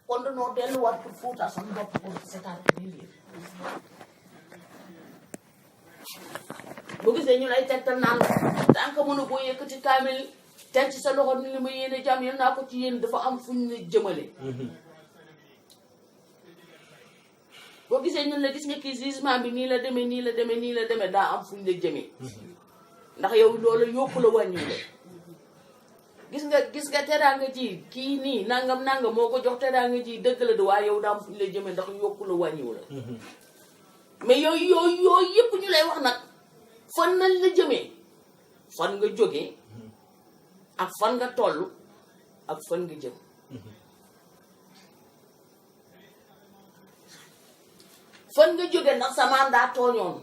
kon dañoo delluwaat pour fuuta suñu bopp pour seetaan di lire bu gisee ñu lay tegtal naan tànk mënu koo yëkkati kaamil teg ci sa loxo ni li ma yéene jàmm yéen naa ko ci yéen dafa am fu ñu jëmale boo gisee ñun la gis nga kii jugement bi nii la demee nii la demee nii la demee daa am fu ñu la jëmee ndax yow loolu yokku la wàññi la gis nga teraanga ji kii nii nangam moo ko jox teraanga ji dëgg la de waaye yow daa am fu ñu la jëmee ndax yokku la wàññiwu la mais yooyu yëpp ñu lay wax nag fan nañ la jëmee fan nga jógee ak fan nga toll ak fan nga jëm fan nga jógee ndax sa maam daa tooñoon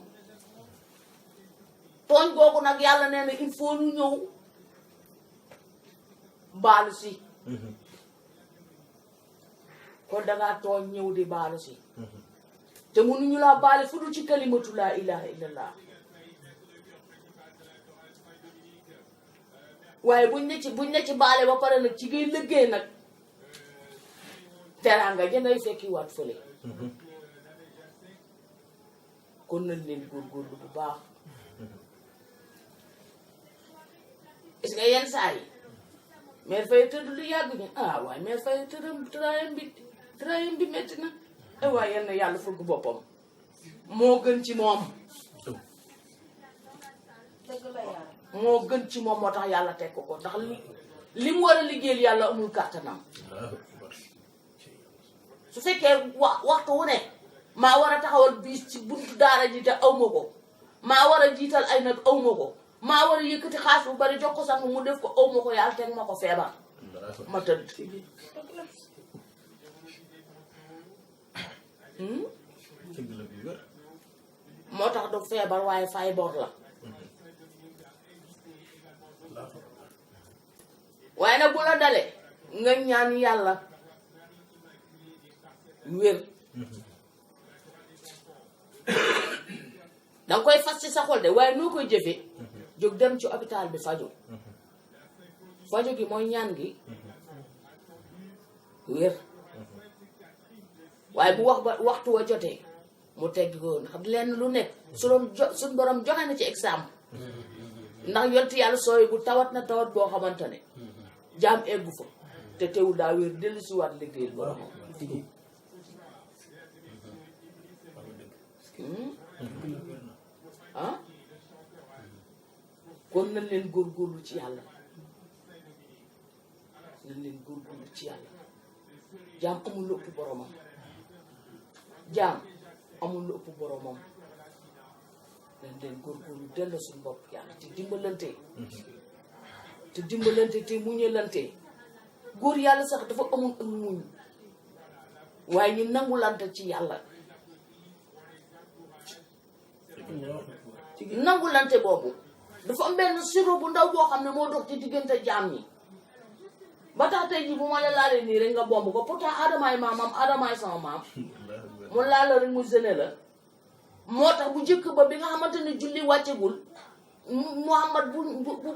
tooñ googu nag yàlla nee na il faut ñu ñëw baalu si kon dangaa tooñ ñëw di baalu si te mënuñu laa baale fu dul ci kalimatu laa ilaha illallah waaye buñ ne ci baale ba pare nag ci ngay liggéey nag teraanga ja ngay fekki waat fële kon nañ leen góorgóorlu bu baax gis nga yenn saa yi mère Faye tëdd lu yàgg ñu waaye mère Faye tëram bi metti na waaye yenn yàlla fëgg boppam moo gën ci moom moo gën ci moom moo tax yàlla teg ko ndax li mu war a liggéeyal yàlla amul kàttanam su fekkee waxtu wu ne maa war a taxawal biis ci buntu daara ji te aw ma ko maa war a jiital ay nag aw ma ko maa war a yëkkati xaas bu bari jox ko sax mu def ko aw ma ko yàlla teg ma ko feebar ma tëdd moo tax du feebar waaye fay bor la waaye nag bu la dalee nga ñaan yàlla wér danga koy fas ci sa xol de waaye noo koy jëfee jóg dem ci hôpital bi faju gi mooy ñaan gi wér waaye bu waxtu wa jotee mu tegg ko ndax lenn lu nekk suñ borom joxe na ci exemple ndax yontu yàlla sooy bu tawat na tawat boo xamante ne jaam eggu fa te teewul daa wér dellu si waat liggéeyal borom kon nañ leen góorgóorlu ci yàlla jaam amul lu ëpp boromam nañ leen góorgóorlu delloo suñu bopp yàlla te dimbalante te muñalante góor yàlla sax dafa amul ak muñ waaye ñu nangulante ci yàlla nangulante boobu dafa am benn siro bu ndaw boo xam ne moo dox ci diggante jaam ñi ba tax tey jii bu ma la laalee nii rek nga bomb ko pourtant adamaay maamam adamaay sama maam mu laal la rek mu gene la moo tax bu njëkk ba bi nga xamante ne julli wàccegul Muhammad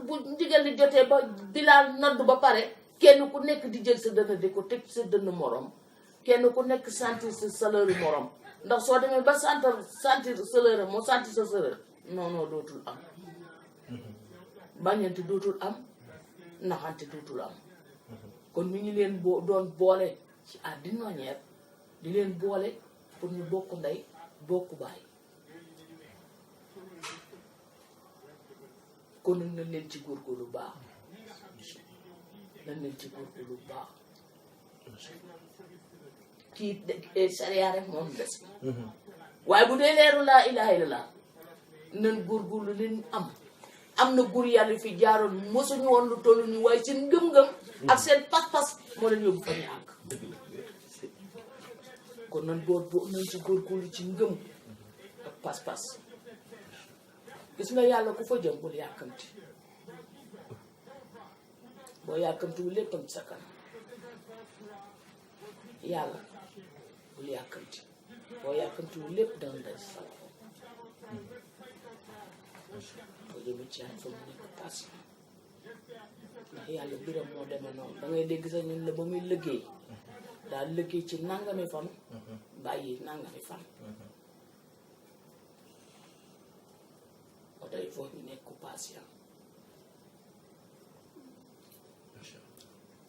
bu ndigal li jotee ba Bilaal nodd ba pare kenn ku nekk di jël sa dënn di ko teg sa dënn morom kenn ku nekk sentir sa salaire morom ndax soo demee ba sentir salaire moo sentir sa salaire non dootul am bañante dootul am naxante dootul am kon mi ngi leen doon boole ci àddina ñeer di leen boole pour ñu bokk ndey bokk baay kon nañ leen ci góorgóorlu baax kii sariya rek moom des waaye bu dee leeru laa ilaha illallah nan góorgóorlu leen am na góor yàlla fi jaaroon mosuñu woon lu toll nii waaye seen ngëm-ngëm ak seen pas-pas moo leen yóbbu fa ñu àgg kon nan nañ ci góorgóorlu ci ngëm ak pas-pas gis nga yàlla ku fa jëm bul yàkkamti boo yàkkamtiwul léppam sa kanam yàlla bul yàkkamti boo yàkkamtiwul lépp dana day sa loxo boo jëmee ci yàlla fa mu nekk pass ndax yàlla biram moo demee noonu da ngay dégg sax ñun la ba muy liggéey daal liggéey ci nangami fan bàyyi nangami fan moo tax il faut ñu nekk patient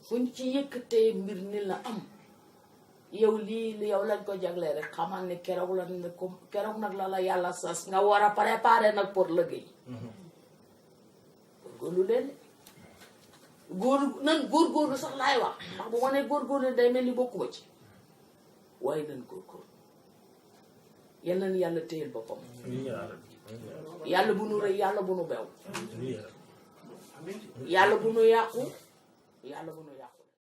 fuñ ci yëkkatee mbir ni la am yow lii yow lañ ko jagle rek xamal ne keroog nag la yàlla sas nga war a préparer nag pour liggéey góorgóorlu leen góorgóorlu sax laay wax ndax bu ma nee góorgóorlu day mel ni bokkuma ci waaye nan góorgóorlu yal na yàlla téyel boppam yàlla bu nu rëy yàlla bu nu bew yàlla bu nu yàqu yàlla bu nu yàqu